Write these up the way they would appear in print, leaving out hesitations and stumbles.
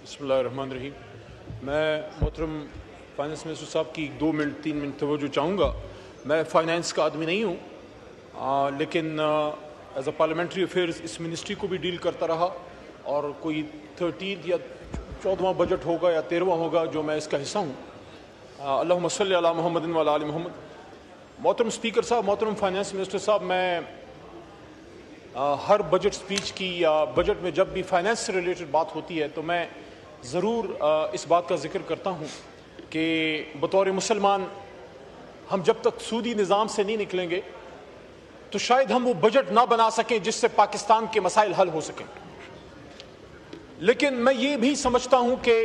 بسم اللہ الرحمن الرحیم. میں محترم فائنانس منسٹر صاحب کی 2 منٹ 3 منٹ توجہ چاہوں گا. میں فائنانس کا آدمی نہیں ہوں، لیکن ایز اے پارلیمنٹری افیئرز اس منسٹری کو بھی ڈیل کرتا رہا، اور کوئی 13 یا 14واں بجٹ ہوگا یا 13واں ہوگا جو میں اس کا حصہ ہوں. اللہم صلی علی محمد و علی آل محمد. محترم اسپیکر صاحب، محترم فائنانس منسٹر صاحب، میں ہر بجٹ سپیچ کی یا بجٹ میں جب بھی فائنانس سے ریلیٹڈ بات ہوتی ہے تو میں ضرور اس بات کا ذکر کرتا ہوں کہ بطور مسلمان ہم جب تک سودی نظام سے نہیں نکلیں گے تو شاید ہم وہ بجٹ نہ بنا سکیں جس سے پاکستان کے مسائل حل ہو سکیں. لیکن میں یہ بھی سمجھتا ہوں کہ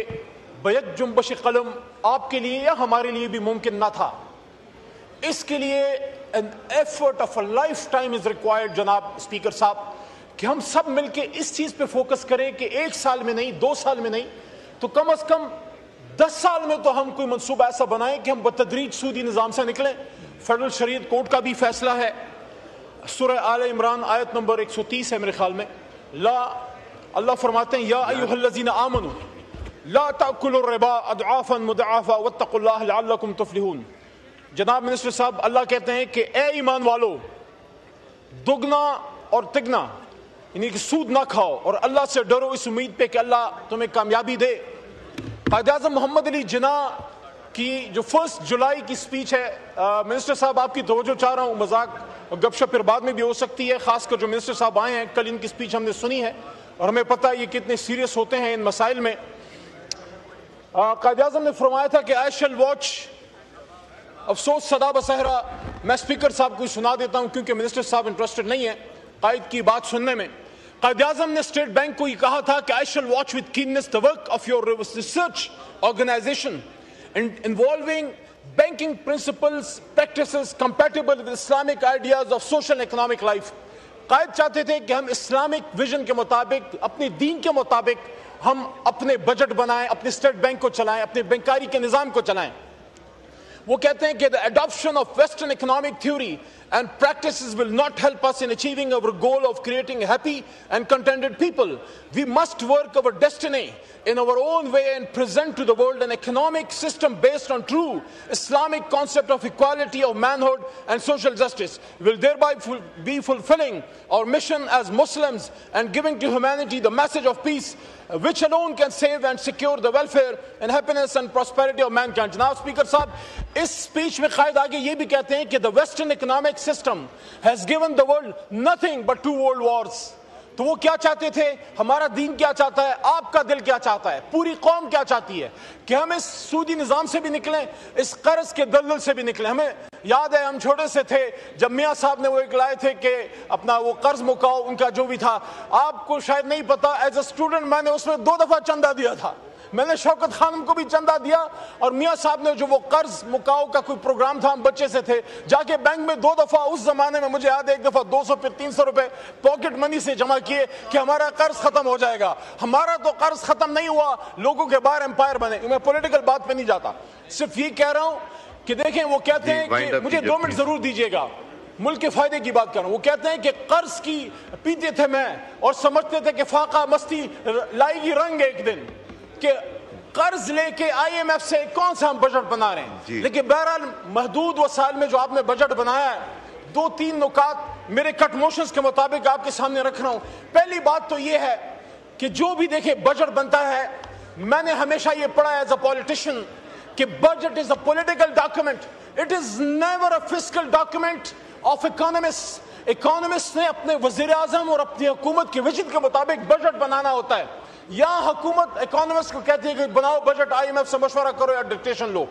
بیک جنبش قلم آپ کے لیے یا ہمارے لیے بھی ممکن نہ تھا. اس کے لیے an effort of a lifetime is required جناب اسپیکر صاحب، کہ ہم سب مل کے اس چیز پہ فوکس کریں کہ 1 سال میں نہیں، 2 سال میں نہیں تو کم از کم 10 سال میں تو ہم کوئی منصوبہ ایسا بنائیں کہ ہم بتدریج سودی نظام سے نکلیں. فیڈرل شریعت کورٹ کا بھی فیصلہ ہے، سورہ آل عمران آیت نمبر 130 ہے میرے خیال میں. اللہ فرماتے ہیں یا ایھا الذین آمنوا لا تأکلوا الربا اضعافا مضاعفا واتقوا اللہ لعلکم تفلحون. جناب منسٹر صاحب، اللہ کہتے ہیں کہ اے ایمان والو، دگنا اور تگنا یعنی کہ سود نہ کھاؤ اور اللہ سے ڈرو اس امید پہ کہ اللہ تمہیں کامیابی دے. قائد اعظم محمد علی جناح کی جو 1 جولائی کی سپیچ ہے، منسٹر صاحب آپ کی توجہ چاہ رہا ہوں، مذاق اور گپ شپ پھر بعد میں بھی ہو سکتی ہے، خاص کر جو منسٹر صاحب آئے ہیں کل ان کی سپیچ ہم نے سنی ہے اور ہمیں پتہ ہے یہ کتنے سیریس ہوتے ہیں ان مسائل میں. قائد اعظم نے فرمایا تھا کہ آئی شیل واچ، افسوس صدا بصحرا میں اسپیکر صاحب کو سنا دیتا ہوں کیونکہ منسٹر صاحب انٹرسٹڈ نہیں ہے قائد کی بات سننے میں. قائد اعظم نے اسٹیٹ بینک کو یہ کہا تھا کہ I shall watch with کیننس the work of your research organization involving banking principles, practices compatible with Islamic ideas of social and economic life. قائد چاہتے تھے کہ ہم اسلامک ویژن کے مطابق، اپنے دین کے مطابق ہم اپنے بجٹ بنائیں، اپنے اسٹیٹ بینک کو چلائیں، اپنے بینکاری کے نظام کو چلائیں. وہ کہتے ہیں کہ the adoption of Western economic theory and practices will not help us in achieving our goal of creating happy and contented people. We must work our destiny in our own way and present to the world an economic system based on true Islamic concept of equality of manhood and social justice. We will thereby be fulfilling our mission as Muslims and giving to humanity the message of peace, which alone can save and secure the welfare and happiness and prosperity of mankind. جناب speaker صاحب، اس speech میں قائد آگے یہ بھی کہتے ہیں کہ the Western economic system has given the world nothing but 2 world wars. تو وہ کیا چاہتے تھے؟ ہمارا دین کیا چاہتا ہے، آپ کا دل کیا چاہتا ہے، پوری قوم کیا چاہتی ہے کہ ہم اس سودی نظام سے بھی نکلیں، اس قرض کے دلدل سے بھی نکلیں. ہمیں یاد ہے ہم چھوٹے سے تھے جب میاں صاحب نے وہ ایک لائے تھے کہ اپنا وہ قرض مکاؤ، ان کا جو بھی تھا. آپ کو شاید نہیں پتا، ایز اے اسٹوڈنٹ میں نے اس میں 2 دفعہ چندہ دیا تھا. میں نے شوکت خانم کو بھی چندہ دیا اور میاں صاحب نے جو وہ قرض مکاؤ کا کوئی پروگرام تھا، ہم بچے سے تھے، جا کے بینک میں 2 دفعہ اس زمانے میں مجھے یاد ہے 1 دفعہ 200 پھر 300 روپے پاکٹ منی سے جمع کیے کہ ہمارا قرض ختم ہو جائے گا. ہمارا تو قرض ختم نہیں ہوا، لوگوں کے باہر امپائر بنے. میں پولیٹیکل بات پہ نہیں جاتا، صرف یہ کہہ رہا ہوں کہ دیکھیں وہ کہتے ہیں کہ مجھے 2 منٹ ضرور دیجیے گا، ملک کے فائدے کی بات کر رہا ہوں. وہ کہتے ہیں کہ قرض کی پیتے تھے میں اور سمجھتے تھے کہ فاقہ مستی لائے گی رنگ ایک دن، کہ قرض لے کے آئی ایم ایف سے کون سا ہم بجٹ بنا رہے ہیں. لیکن بہرحال محدود وسائل میں جو آپ نے بجٹ بنایا ہے، 2-3 نکات میرے کٹ موشنز کے مطابق آپ کے سامنے رکھ رہا ہوں. پہلی بات تو یہ ہے کہ جو بھی دیکھیں بجٹ بنتا ہے، میں نے ہمیشہ یہ پڑھا ہے ایز اے پولیٹیشین کہ budget is a political document, it is never a fiscal document of economist. Economist نے اپنے وزیر اعظم اور اپنی حکومت کے ویژن کے مطابق بجٹ بنانا ہوتا ہے. یہاں حکومت اکانومسٹ کو کہتی ہے کہ بناؤ بجٹ، آئی ایم ایف سے مشورہ کرو یا ڈکٹیشن لو.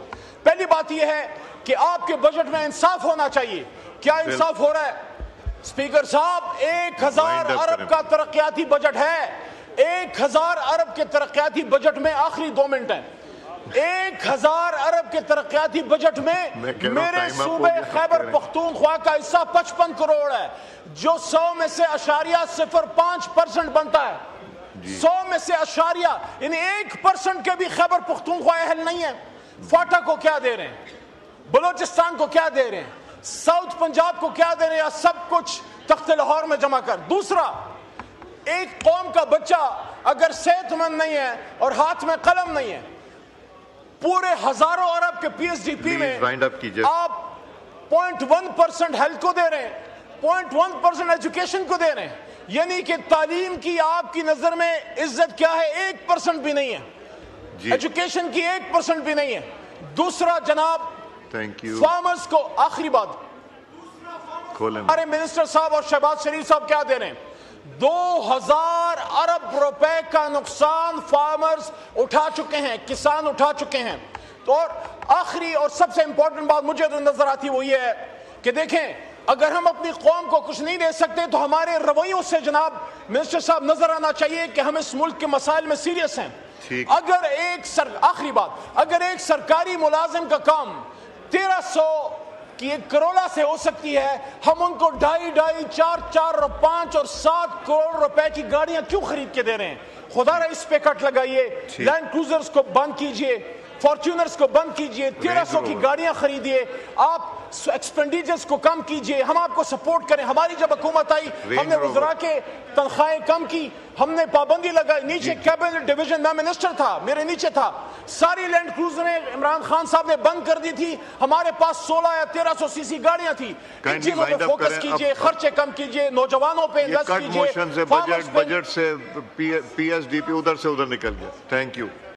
پہلی بات یہ ہے کہ آپ کے بجٹ میں انصاف ہونا چاہیے. کیا انصاف ہو رہا ہے اسپیکر صاحب؟ 1000 ارب کا ترقیاتی بجٹ ہے. 1000 ارب کے ترقیاتی بجٹ میں آخری 2 منٹ ہیں. 1000 ارب کے ترقیاتی بجٹ میں میرے صوبے خیبر پختونخوا کا حصہ 55 کروڑ ہے، جو 100 میں سے 0.05% بنتا ہے. 100 میں سے اشاریہ یعنی 1% کے بھی خیبر پختونخوا اہل نہیں ہے. فاٹا کو کیا دے رہے ہیں، بلوچستان کو کیا دے رہے ہیں، ساؤتھ پنجاب کو کیا دے رہے ہیں، سب کچھ تخت لاہور میں جمع کر. دوسرا، ایک قوم کا بچہ اگر صحت مند نہیں ہے اور ہاتھ میں قلم نہیں ہے، پورے ہزاروں ارب کے پی ایس ڈی پی میں آپ 0.1% ہیلتھ کو دے رہے ہیں، 0.1% ایجوکیشن کو دے رہے ہیں، یعنی کہ تعلیم کی آپ کی نظر میں عزت کیا ہے؟ 1% بھی نہیں ہے، ایجوکیشن کی 1% بھی نہیں ہے۔ دوسرا جناب، فارمرز کو آخری بات، ہمارے منسٹر صاحب اور شہباز شریف صاحب کیا دے رہے ہیں؟ 2000 ارب روپے کا نقصان فارمرز اٹھا چکے ہیں، کسان اٹھا چکے ہیں۔ تو اور آخری اور سب سے امپورٹنٹ بات مجھے جو نظر آتی وہ یہ ہے کہ دیکھیں، اگر ہم اپنی قوم کو کچھ نہیں دے سکتے تو ہمارے رویوں سے جناب منسٹر صاحب نظر آنا چاہیے کہ ہم اس ملک کے مسائل میں سیریس ہیں۔ آخری بات، اگر ایک سرکاری ملازم کا کام 1300 کی ایک کروڑا سے ہو سکتی ہے، ہم ان کو 2.5، 4 اور 5 اور 7 کروڑ روپے کی گاڑیاں کیوں خرید کے دے رہے ہیں؟ خدا را اس پہ کٹ لگائیے، لینڈ کروزرز کو بند کیجئے، فارچونرز کو بند کیجئے، 1300 کی گاڑیاں خریدیے، آپ ایکسپینڈیچرز کو کم کیجئے، ہم آپ کو سپورٹ کریں۔ ہماری جب حکومت آئی ہم نے وزراء کے تنخواہیں کم کی، ہم نے پابندی لگائی، نیچے کیبنٹ ڈویژن میں منسٹر تھا، میرے نیچے تھا، ساری لینڈ کروزریں عمران خان صاحب نے بند کر دی تھی، ہمارے پاس 16 یا 1300 سی سی گاڑیاں تھیں۔ ان چیزوں پہ فوکس کیجئے، خرچے کم کیجئے، نوجوانوں پہ انویسٹ کیجئے۔ بجٹ سے پی ایس ڈی پی ادھر سے ادھر نکل گیا۔ Thank you.